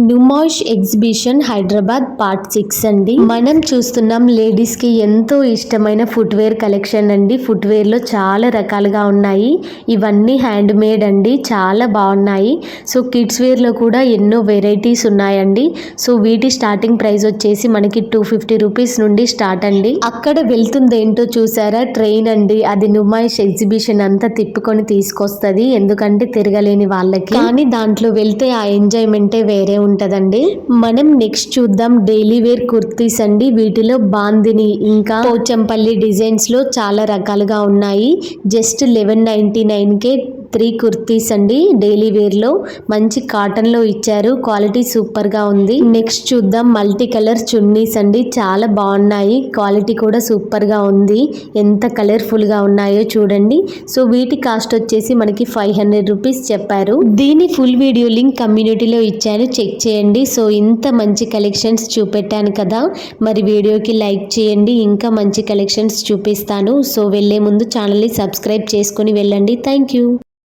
Numaish exhibition Hyderabad part 6 అండి. మనం చూస్తున్నాం లేడీస్ కి ఎంతో ఇష్టమైన ఫుట్వేర్ కలెక్షన్ అండి. ఫుట్వేర్ లో చాలా రకాలుగా ఉన్నాయి. ఇవన్నీ హ్యాండ్ మేడ్ అండి, చాలా బాగున్నాయి. సో కిడ్స్ వేర్ లో కూడా ఎన్నో వెరైటీస్ ఉన్నాయండి. సో వీటి స్టార్టింగ్ ప్రైస్ వచ్చేసి మనకి 250 రూపీస్ నుండి స్టార్ట్ అండి. అక్కడ వెళ్తుంది ఏంటో చూసారా, ట్రైన్ అండి. అది నుమాయిష్ ఎగ్జిబిషన్ అంతా తిప్పుకొని తీసుకొస్తుంది, ఎందుకంటే తిరగలేని వాళ్ళకి. కానీ దాంట్లో వెళ్తే ఆ ఎంజాయ్మెంటే వేరే ఉంటదండి. మనం నెక్స్ట్ చూద్దాం డైలీ వేర్ కుర్తీస్ అండి. వీటిలో బాందిని ఇంకా పోచంపల్లి డిజైన్స్ లో చాలా రకాలుగా ఉన్నాయి. జస్ట్ 1199కే 3 కుర్తీస్ అండి. డైలీ వేర్ లో మంచి కాటన్ లో ఇచ్చారు, క్వాలిటీ సూపర్ గా ఉంది. నెక్స్ట్ చూద్దాం మల్టీ కలర్ చున్నీస్ అండి, చాలా బాగున్నాయి, క్వాలిటీ కూడా సూపర్ గా ఉంది. ఎంత కలర్ఫుల్ గా ఉన్నాయో చూడండి. సో వీటి కాస్ట్ వచ్చేసి మనకి 500 రూపీస్ చెప్పారు. దీని ఫుల్ వీడియో లింక్ కమ్యూనిటీలో ఇచ్చాను, చెక్ చేయండి. సో ఇంత మంచి కలెక్షన్స్ చూపెట్టాను కదా, మరి వీడియోకి లైక్ చేయండి, ఇంకా మంచి కలెక్షన్స్ చూపిస్తాను. సో వెళ్ళే ముందు ఛానల్ని సబ్స్క్రైబ్ చేసుకొని వెళ్ళండి. Thank you.